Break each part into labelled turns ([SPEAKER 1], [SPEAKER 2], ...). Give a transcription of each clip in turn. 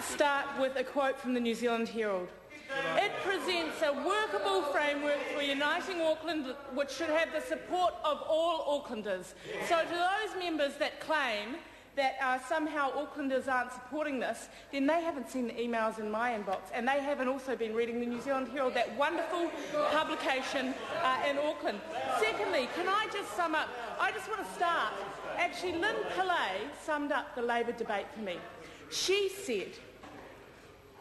[SPEAKER 1] start with a quote from the New Zealand Herald. It presents a workable framework for uniting Auckland, which should have the support of all Aucklanders. So to those members that claim that somehow Aucklanders aren't supporting this, then they haven't seen the emails in my inbox, and they haven't also been reading the New Zealand Herald, that wonderful publication in Auckland. Secondly, can I just sum up? I just want to start. Actually, Lynn Pillay summed up the Labour debate for me. She said,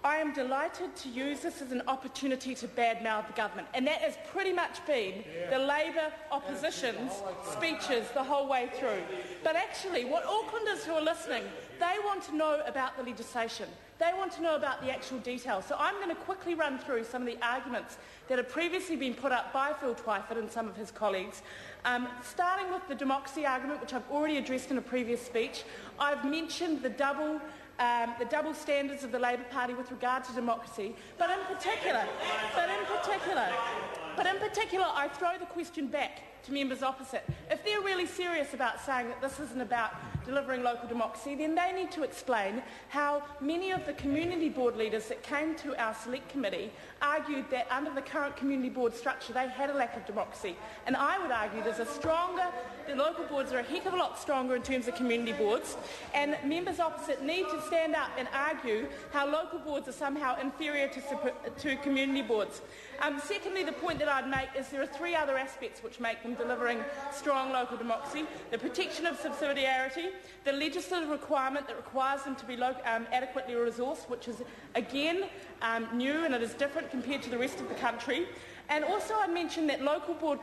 [SPEAKER 1] "I am delighted to use this as an opportunity to badmouth the government." And that has pretty much been the Labour opposition's speeches the whole way through. But actually, what Aucklanders who are listening, they want to know about the legislation. They want to know about the actual details. So I'm going to quickly run through some of the arguments that have previously been put up by Phil Twyford and some of his colleagues. Starting with the democracy argument, which I've already addressed in a previous speech. I've mentioned the double standards of the Labour Party with regard to democracy, but in particular, I throw the question back to members opposite. If they're really serious about saying that this isn't about delivering local democracy, then they need to explain how many of the community board leaders that came to our select committee argued that under the current community board structure they had a lack of democracy. And I would argue the local boards are a heck of a lot stronger in terms of community boards, and members opposite need to stand up and argue how local boards are somehow inferior to community boards. Secondly, the point that I'd make is there are three other aspects which make them delivering strong local democracy: the protection of subsidiarity, the legislative requirement that requires them to be adequately resourced, which is again new and it is different compared to the rest of the country. And also I mentioned that local board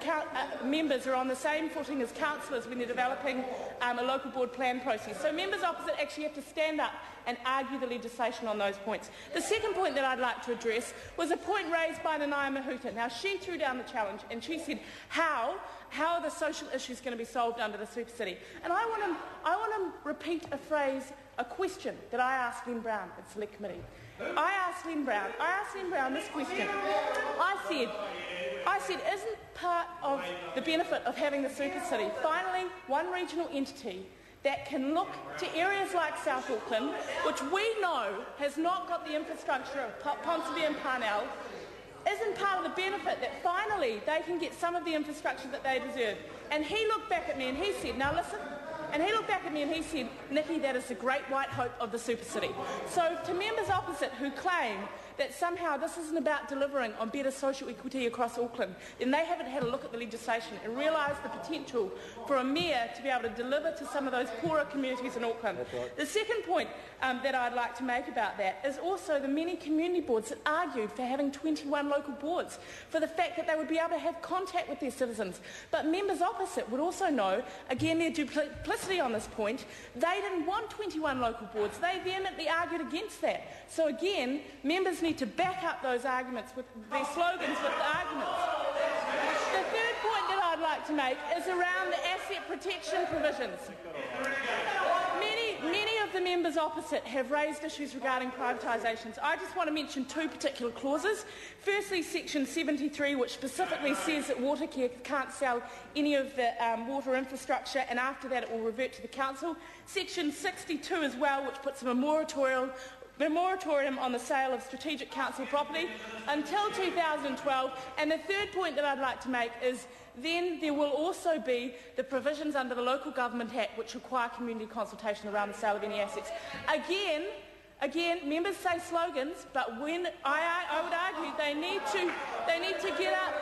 [SPEAKER 1] members are on the same footing as councillors when they're developing a local board plan process. So members opposite actually have to stand up and argue the legislation on those points. The second point that I'd like to address was a point raised by Nanaia Mahuta. Now, she threw down the challenge and she said, how are the social issues going to be solved under the Super City? And I want to repeat a question that I asked Len Brown at Select Committee. I asked Len Brown this question. I said, isn't part of the benefit of having the Super City finally one regional entity that can look to areas like South Auckland, which we know has not got the infrastructure of Ponsonby and Parnell, isn't part of the benefit that finally they can get some of the infrastructure that they deserve? And he looked back at me and he said, now listen, and he looked back at me and he said, Nikki, that is the great white hope of the Super City. So to members opposite who claim that somehow this isn't about delivering on better social equity across Auckland, then they haven't had a look at the legislation and realised the potential for a mayor to be able to deliver to some of those poorer communities in Auckland. Right. The second point that I'd like to make about that is also the many community boards that argued for having 21 local boards, for the fact that they would be able to have contact with their citizens. But members opposite would also know, again, their duplicity on this point. They didn't want 21 local boards. They vehemently argued against that. So again, members need to back up those arguments with their slogans with the arguments. The third point that I'd like to make is around the asset protection provisions. Many of the members opposite have raised issues regarding privatisations. I just want to mention two particular clauses. Firstly, section 73, which specifically says that Watercare can't sell any of the water infrastructure, and after that it will revert to the council. Section 62 as well, which puts a moratorium on the sale of strategic council property until 2012. And the third point that I'd like to make is then there will also be the provisions under the Local Government Act which require community consultation around the sale of any assets. Again, members say slogans, but when I would argue they need to get up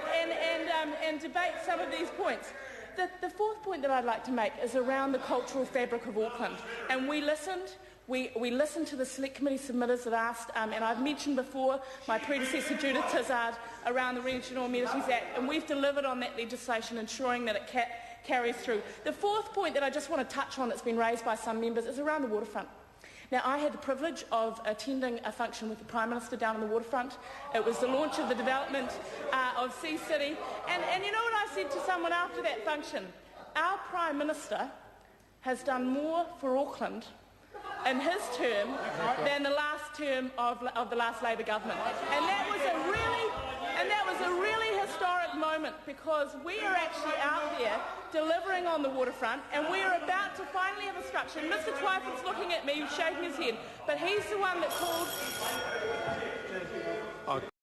[SPEAKER 1] and debate some of these points. The fourth point that I'd like to make is around the cultural fabric of Auckland, and we listened. We listened to the Select Committee submitters that asked, and I've mentioned before my predecessor Judith Tizard around the Regional Amenities Act, and we've delivered on that legislation, ensuring that it carries through. The fourth point that I just want to touch on that's been raised by some members is around the waterfront. Now, I had the privilege of attending a function with the Prime Minister down on the waterfront. It was the launch of the development of Sea City, and you know what I said to someone after that function? Our Prime Minister has done more for Auckland in his term than the last term of the last Labour government. And that was a really And that was a really historic moment because we are actually out there delivering on the waterfront, and we are about to finally have a structure. And Mr. Twyford's looking at me, shaking his head, but he's the one that called...